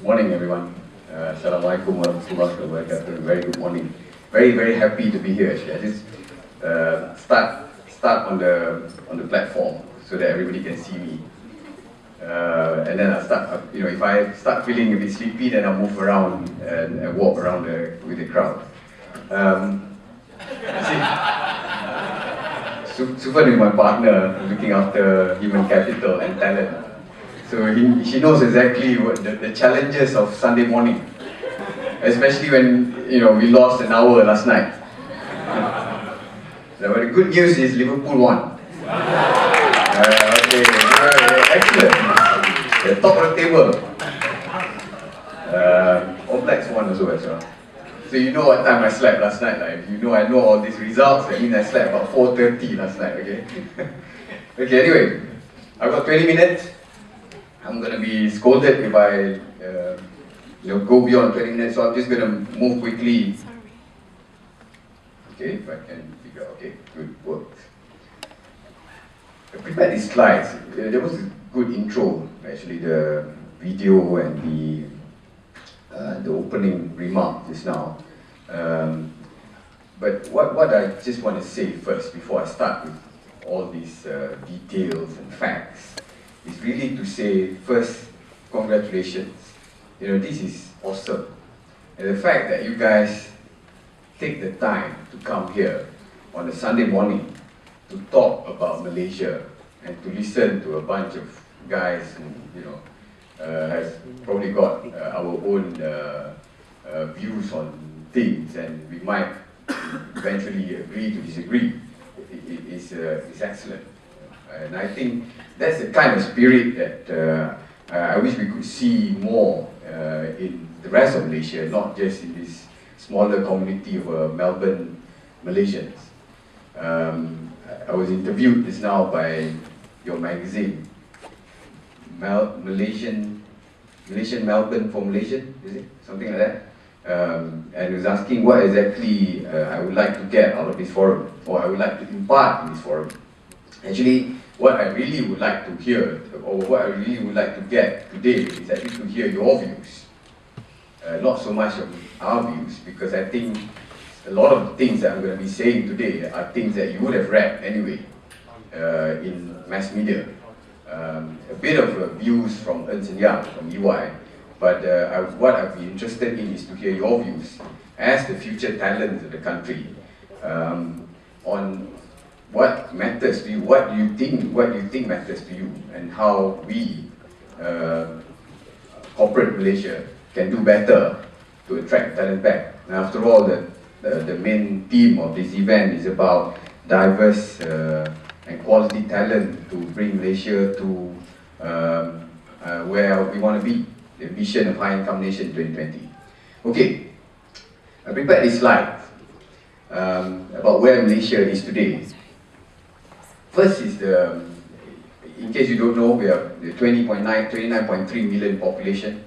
Morning, everyone. Assalamualaikum warahmatullahi wabarakatuh. Very good morning. Very happy to be here. Actually, I just start on the platform so that everybody can see me, and then I start. If I start feeling a bit sleepy, then I'll move around and walk around with the crowd. Sufan is my partner, looking after human capital and talent. So she knows exactly what the challenges of Sunday morning, especially when we lost an hour last night. But the good news is Liverpool won. Okay, excellent. The top of the table. All Blacks won also as well. So you know what time I slept last night. If you know I know all these results, that means I slept about 4:30 last night. Okay. Okay. Anyway, I've got 20 minutes. I'm gonna be scolded if I go beyond 20 minutes. So I'm just gonna move quickly. Okay, if I can figure out. Okay, good work. I prepared these slides. There was a good intro, actually, the video and the opening remark just now. But what I just want to say first, before I start with all these details and facts, is really to say first, congratulations. This is awesome. And the fact that you guys take the time to come here on a Sunday morning to talk about Malaysia and to listen to a bunch of guys who has probably got our own views on things, and we might eventually agree to disagree. It's excellent, and I think that's the kind of spirit that I wish we could see more in the rest of Malaysia, not just in this smaller community of Melbourne Malaysians. I was interviewed just now by your magazine, Malaysian Melbourne for Malaysian, is it? Something like that. And was asking what exactly I would like to get out of this forum, or I would like to impart in this forum. Actually, what I really would like to hear, or what I really would like to get today, is actually to hear your views. Not so much of our views, because I think a lot of the things that I'm going to be saying today are things that you would have read anyway in mass media. A bit of views from Ernst & Young, from EY, but what I'd be interested in is to hear your views as the future talents of the country on what matters to you, what you think matters to you, and how we, corporate Malaysia, can do better to attract talent back. And after all, the main theme of this event is about diverse and quality talent to bring Malaysia to where we want to be, the vision of High Income Nation 2020. Okay, I prepared this slide about where Malaysia is today. First is in case you don't know, we have the 29.3 million population.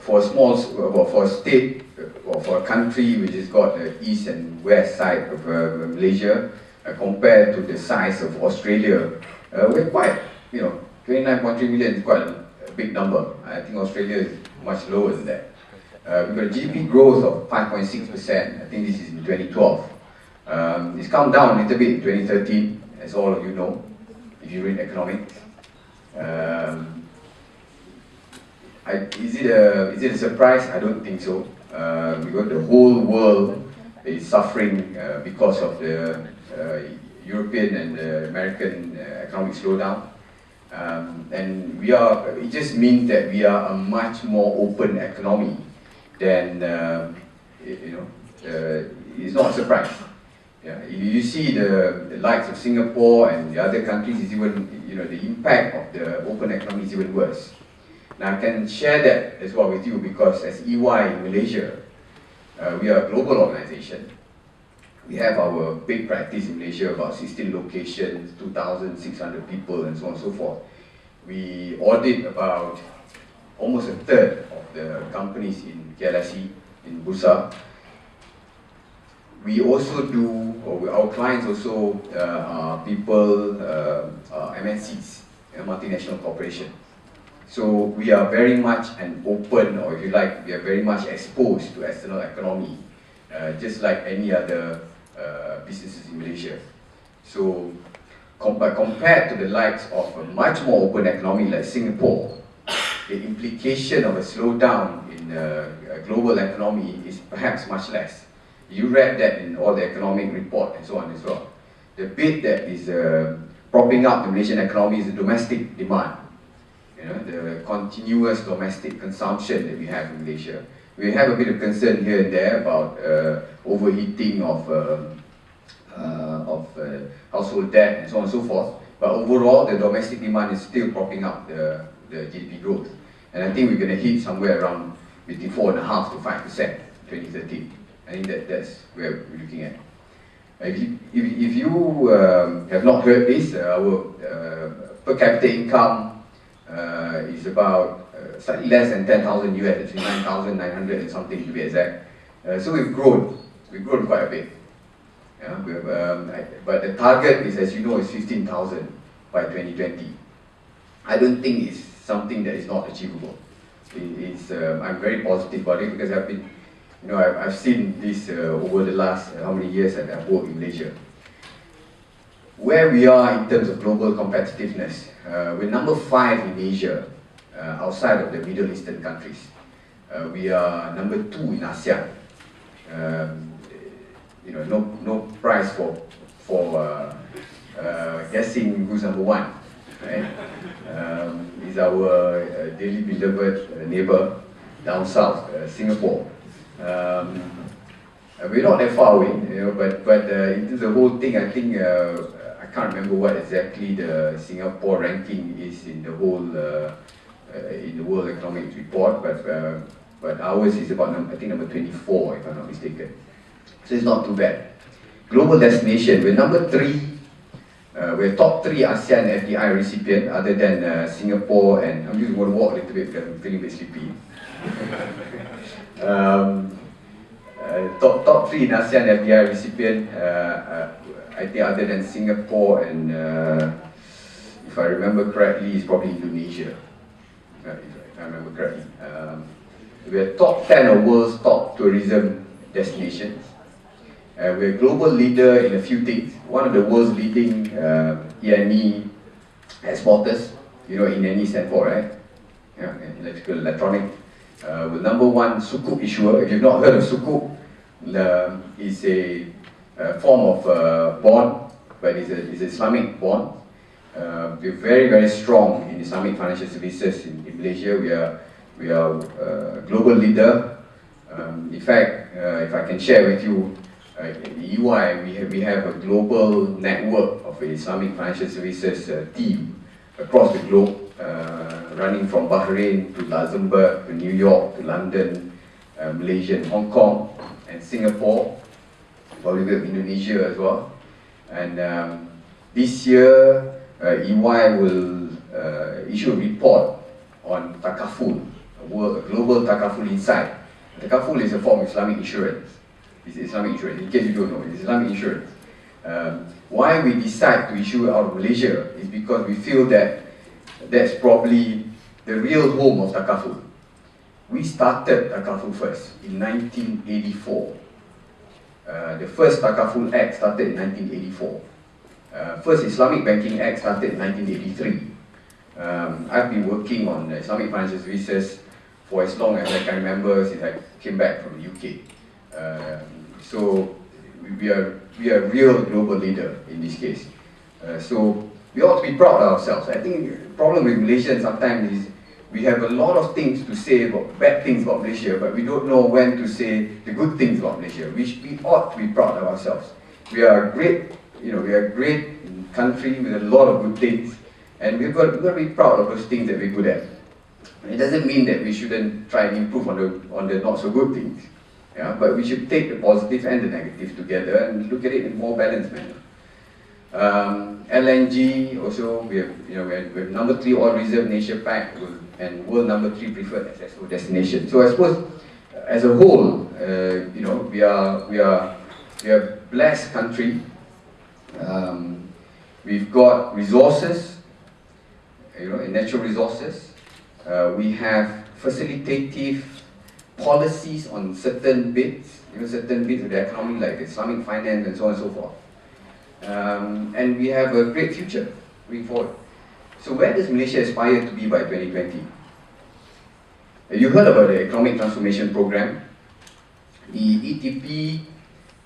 For a state, or for a country which has got the east and west side of Malaysia, compared to the size of Australia, we're quite, 29.3 million is quite a big number. I think Australia is much lower than that. We've got a GDP growth of 5.6%. I think this is in 2012. It's come down a little bit in 2013, as all of you know, if you read economics. Is it a surprise? I don't think so. Because the whole world is suffering because of the European and the American economic slowdown. And it just means that we are a much more open economy than, it's not a surprise. Yeah, you see the likes of Singapore and the other countries is even, the impact of the open economy is even worse. Now I can share that as well with you because as EY in Malaysia, we are a global organization. We have our big practice in Malaysia, about 16 locations, 2,600 people, and so on and so forth. We audit about almost a third of the companies in KLSE, in Bursa. We also do, or our clients also are people, MNCs, multinational corporations. So we are very much an open, or if you like, we are very much exposed to external economy, just like any other businesses in Malaysia. So compared to the likes of a much more open economy like Singapore, the implication of a slowdown in a global economy is perhaps much less. You read that in all the economic report and so on as well. The bit that is propping up the Malaysian economy is the domestic demand. You know, the continuous domestic consumption that we have in Malaysia. We have a bit of concern here and there about overheating of household debt and so on and so forth. But overall, the domestic demand is still propping up the GDP growth. And I think we're going to hit somewhere around between 4.5% to 5% 2030. I think that's where we're looking at. If you have not heard this, our per capita income is about slightly less than 10,000 US, actually 9,900 and something to be exact. So we've grown quite a bit. Yeah, but the target is, as you know, is 15,000 by 2020. I don't think it's something that is not achievable. I'm very positive about it because I've seen this over the last how many years that I've worked in Malaysia. Where we are in terms of global competitiveness, we're number 5 in Asia, outside of the Middle Eastern countries. We are number 2 in ASEAN. No prize for guessing who's number 1. Right? Is our dearly beloved neighbor down south, Singapore. We're not that far away, but in terms of the whole thing, I think I can't remember what exactly the Singapore ranking is in the whole in the World Economic Report, but ours is about I think number 24, if I'm not mistaken. So it's not too bad. Global destination, we're number 3. We're top 3 ASEAN FDI recipient, other than Singapore, and I'm just going to walk a little bit because I'm feeling a bit sleepy. Top 3 in ASEAN FDI recipient, I think other than Singapore and, if I remember correctly, it's probably Indonesia, if I remember correctly. We're top 10 of world's top tourism destinations. We're a global leader in a few things. One of the world's leading E&E exporters. You know what E&E stands for, right? Yeah, electrical, electronic. We're number 1 sukuk issuer. If you've not heard of sukuk, it's a form of bond, but it's an Islamic bond. We're very, very strong in Islamic financial services in Malaysia. We are a global leader. In fact, if I can share with you, EY, we have a global network of Islamic financial services team across the globe, running from Bahrain to Luxembourg to New York to London, Malaysia, and Hong Kong, and Singapore, probably a bit of Indonesia as well. And this year, EY will issue a report on Takaful, a global Takaful insight. Takaful is a form of Islamic insurance. It's Islamic insurance, in case you don't know, it's Islamic insurance. Why we decide to issue it out of Malaysia is because we feel that that's probably the real home of Takaful. We started Takaful first in 1984. The first Takaful Act started in 1984. First Islamic Banking Act started in 1983. I've been working on Islamic financial services for as long as I can remember, since I came back from the UK. So we are a real global leader in this case. So we ought to be proud of ourselves. I think the problem with Malaysians sometimes is we have a lot of things to say about bad things about Malaysia, but we don't know when to say the good things about Malaysia. We ought to be proud of ourselves. We are a great, we are a great country with a lot of good things, and we've got to be proud of those things that we're good at. It doesn't mean that we shouldn't try and improve on the not so good things. Yeah, but we should take the positive and the negative together and look at it in a more balanced manner. LNG also, we have number 3 oil reserve in Asia Pac and world number 3 preferred accessible destination. So I suppose, as a whole, we are a blessed country. We've got resources, natural resources. We have facilitative policies on certain bits, certain bits of the economy like Islamic finance and so on and so forth. And we have a great future going forward. So where does Malaysia aspire to be by 2020? You heard about the Economic Transformation Program. The ETP,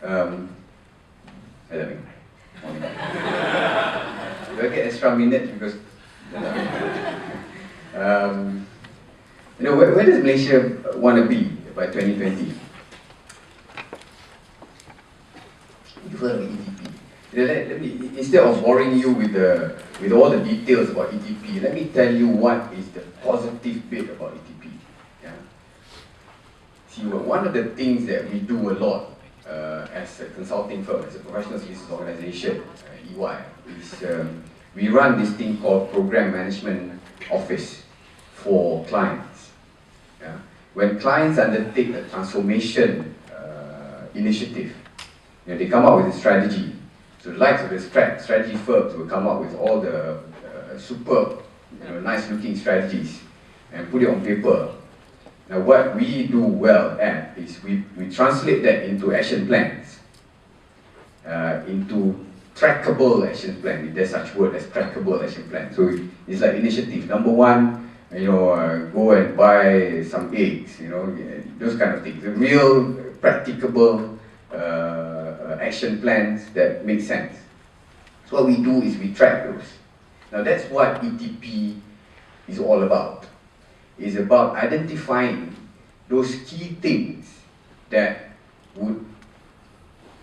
do I get extra minutes because where does Malaysia want to be by 2020? You've heard of ETP. Let me, instead of boring you with all the details about ETP, let me tell you what is the positive bit about ETP. Yeah? See, one of the things that we do a lot as a consulting firm, as a professional services organization, EY, is we run this thing called Program Management Office for clients. Yeah? When clients undertake a transformation initiative, they come up with a strategy. So the likes of the strategy firms will come up with all the superb, nice looking strategies and put it on paper. Now what we do well at is we translate that into action plans, into trackable action plan, if there's such word as trackable action plan. So it's like initiative. Number one, go and buy some eggs, those kind of things. The real practicable action plans that make sense. So what we do is we track those. Now that's what ETP is all about. It's about identifying those key things that would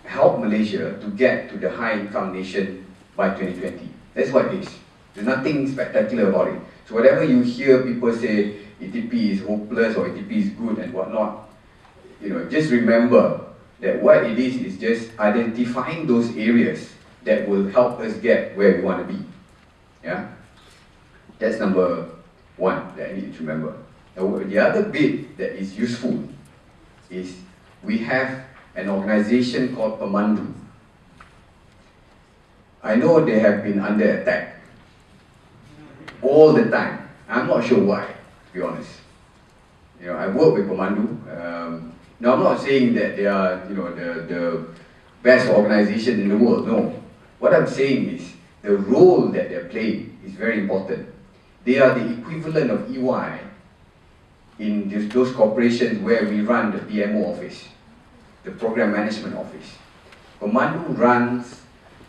help Malaysia to get to the high-income nation by 2020. That's what it is. There's nothing spectacular about it. So whatever you hear people say, ETP is hopeless or ETP is good and whatnot, just remember that what it is just identifying those areas that will help us get where we want to be. Yeah? That's number one that I need to remember. Now, the other bit that is useful is we have an organization called Pemandu. I know they have been under attack all the time. I'm not sure why, to be honest. I work with Pemandu. Now, I'm not saying that they are, the best organization in the world. No. What I'm saying is the role that they're playing is very important. They are the equivalent of EY in those corporations where we run the PMO office, the Program Management Office. Pemandu runs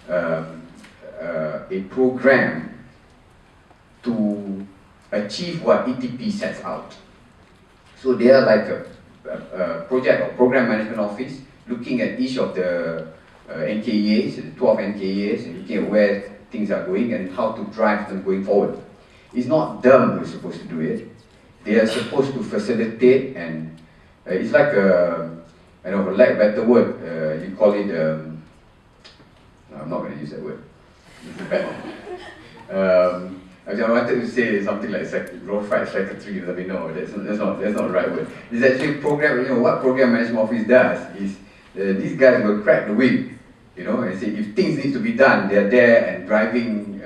a program to achieve what ETP sets out. So they are like a project or program management office looking at each of the NKEAs, the 12 NKEAs, and looking at where things are going and how to drive them going forward. It's not them who's supposed to do it. They are supposed to facilitate, and it's like for lack of a better word, you call it, no, I'm not going to use that word. It's a bad one. I wanted to say something like Rauf Rashid secretary, but no, that's not the right word. It's actually program. What Program Management Office does is these guys will crack the whip, and say if things need to be done, they're there and driving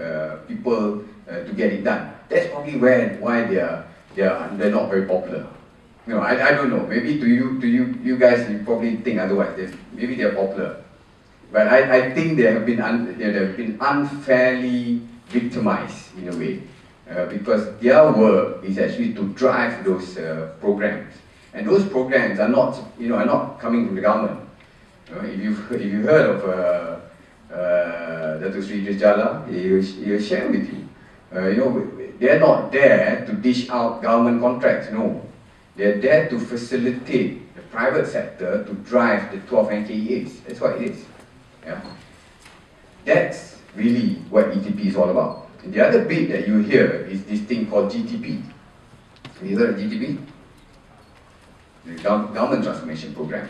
people to get it done. That's probably why they're not very popular. I don't know. Maybe to you guys, you probably think otherwise. Maybe they're popular, but I think they have been unfairly victimized in a way, because their work is actually to drive those programs, and those programs are not coming from the government. If you've heard of Dato Jala, he'll share with you. They're not there to dish out government contracts. No, they're there to facilitate the private sector to drive the 12 NKEAs. That's what it is. Yeah, that's really what ETP is all about. And the other bit that you hear is this thing called GTP. Have you heard of GTP? The Government Transformation Program.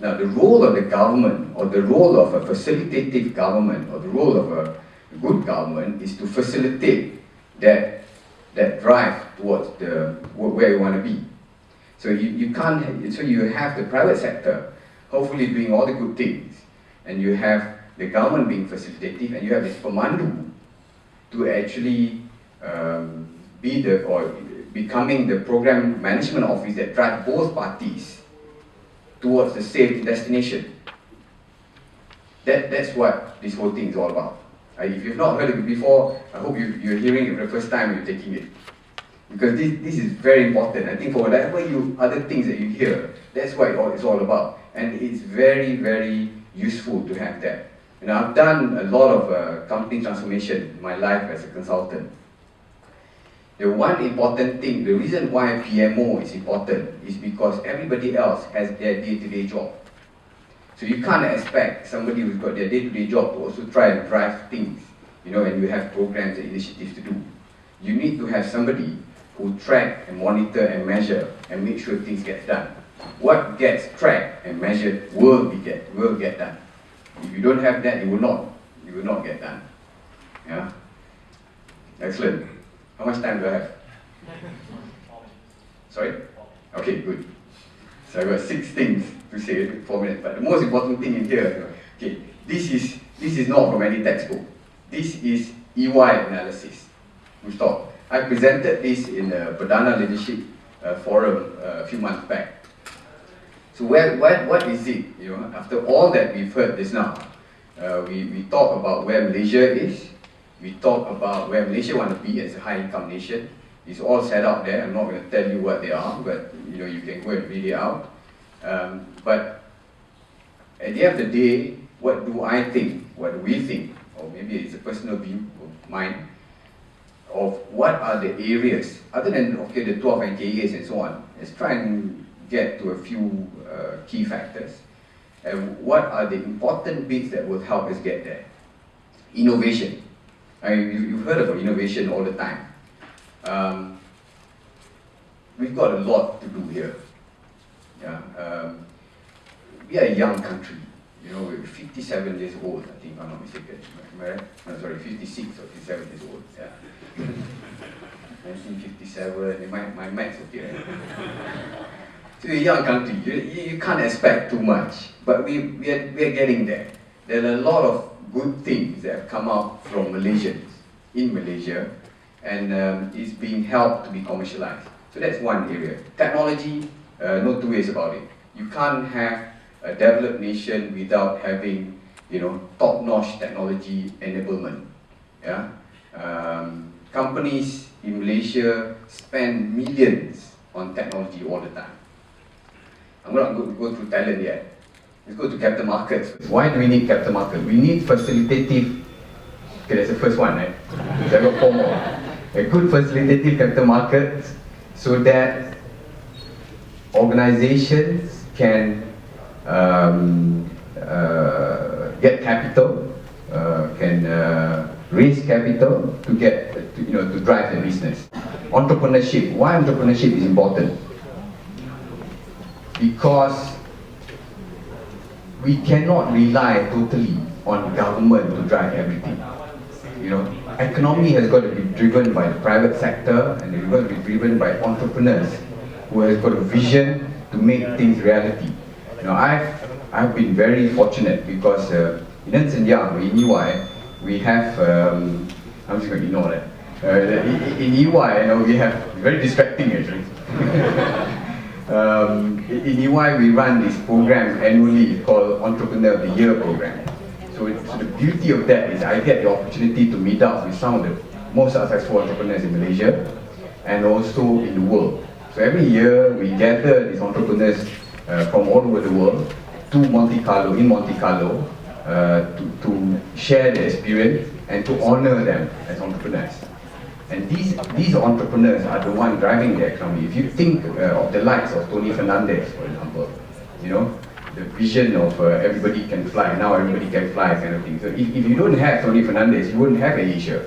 Now, the role of the government, or the role of a facilitative government, or the role of a good government is to facilitate that drive towards where you want to be. So you can't. So you have the private sector hopefully doing all the good things, and you have the government being facilitative, and you have this Pemandu to actually be becoming the program management office that drives both parties towards the same destination. That's what this whole thing is all about. If you've not heard of it before, I hope you're hearing it for the first time, you're taking it. Because this is very important. I think for whatever other things that you hear, that's what it's all about. And it's very, very useful to have that. And I've done a lot of company transformation in my life as a consultant. The one important thing, the reason why PMO is important is because everybody else has their day-to-day job. So you can't expect somebody who's got their day-to-day job to also try and drive things, and you have programs and initiatives to do. You need to have somebody who track and monitor and measure and make sure things get done. What gets tracked and measured will get done. If you don't have that, it will not get done. Yeah? Excellent. How much time do I have? Sorry? Okay, good. So I've got 6 things to say in 4 minutes. But the most important thing in here, okay, this is not from any textbook. This is EY analysis. We stop. I presented this in the Perdana Leadership Forum a few months back. So what is it? After all that we've heard just now, we talk about where Malaysia is. We talk about where Malaysia want to be as a high-income nation. It's all set out there. I'm not going to tell you what they are, but you can go and read it out. But at the end of the day, what do I think? What do we think? Or maybe it's a personal view of mine of what are the areas other than the 12 NKAs and so on. Let's try and get to a few key factors. And what are the important bits that will help us get there? Innovation. I mean, you've heard about innovation all the time. We've got a lot to do here. Yeah, we are a young country. We're 57 years old, I think, if I'm not mistaken. Am I right? No, sorry, 56 or 57 years old. Yeah. 1957, my math's okay, right? So we're a young country. You can't expect too much, but we're getting there. There are a lot of good things that have come out from Malaysians in Malaysia, and it's being helped to be commercialized. So that's one area. Technology, no two ways about it. You can't have a developed nation without having, top-notch technology enablement. Yeah, companies in Malaysia spend millions on technology all the time. I'm not going to go through talent yet. Let's go to capital markets. Why do we need capital markets? We need facilitative. Okay, that's the first one, right? There are 4 more. A good facilitative capital markets so that organizations can get capital, can raise capital to drive the business. Entrepreneurship. Why entrepreneurship is important? Because we cannot rely totally on government to drive everything. Economy has got to be driven by the private sector, and it's got to be driven by entrepreneurs who has got a vision to make things reality. I've been very fortunate because in Ernst & Young, in EY, we have, I'm just going to ignore that. In EY, we have, very distracting actually. In EY, we run this program annually called Entrepreneur of the Year program. So the beauty of that is I get the opportunity to meet up with some of the most successful entrepreneurs in Malaysia and also in the world. So every year we gather these entrepreneurs from all over the world to Monte Carlo, to share their experience and to honor them as entrepreneurs. And these entrepreneurs are the ones driving the economy. If you think of the likes of Tony Fernandez, for example, the vision of everybody can fly, now everybody can fly kind of thing. So if you don't have Tony Fernandez, you wouldn't have Asia,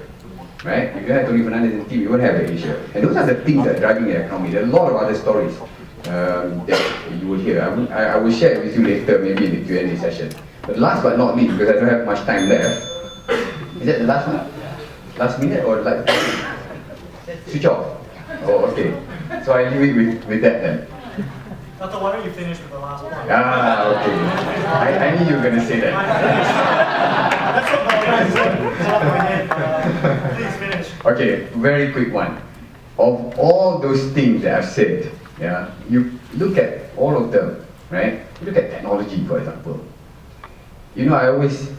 right? If you had Tony Fernandez in the team, you wouldn't have Asia. And those are the things that are driving the economy. There are a lot of other stories that you will hear. I will share it with you later, maybe in the Q&A session. But last but not least, because I don't have much time left, is that the last one? Last minute or like switch off? Oh, okay. So I leave it with that then. Dato, why don't you finish with the last one? Okay. I knew you were going to say that. That's what the Please finish. Okay, very quick one. of all those things that I've said, yeah, you look at all of them, right? You look at technology, for example. You know, I always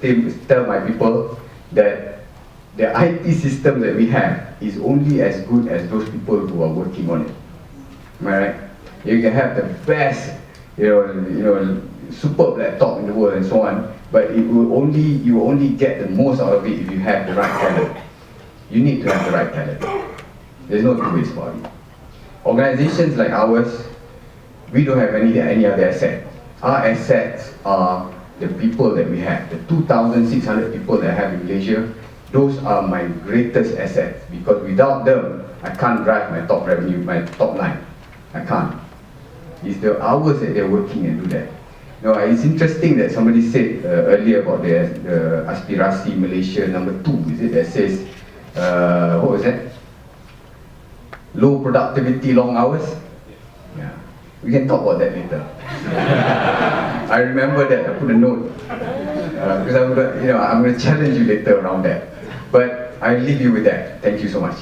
tell my people that the IT system that we have is only as good as those people who are working on it. Am I right? You can have the best, superb laptop in the world and so on, but you will only get the most out of it if you have the right talent. You need to have the right talent. There's no two ways about it. Organizations like ours, we don't have any other asset. Our assets are the people that we have, the 2,600 people that I have in Malaysia. Those are my greatest assets, because without them, I can't drive my top revenue, my top line. I can't. It's the hours that they're working and do that. No, it's interesting that somebody said earlier about the Aspiration Malaysia number 2, is it, that says, what was that? Low productivity, long hours? Yeah. We can talk about that later. I remember that, I put a note. Because I'm going to challenge you later around that. But I'll leave you with that. Thank you so much.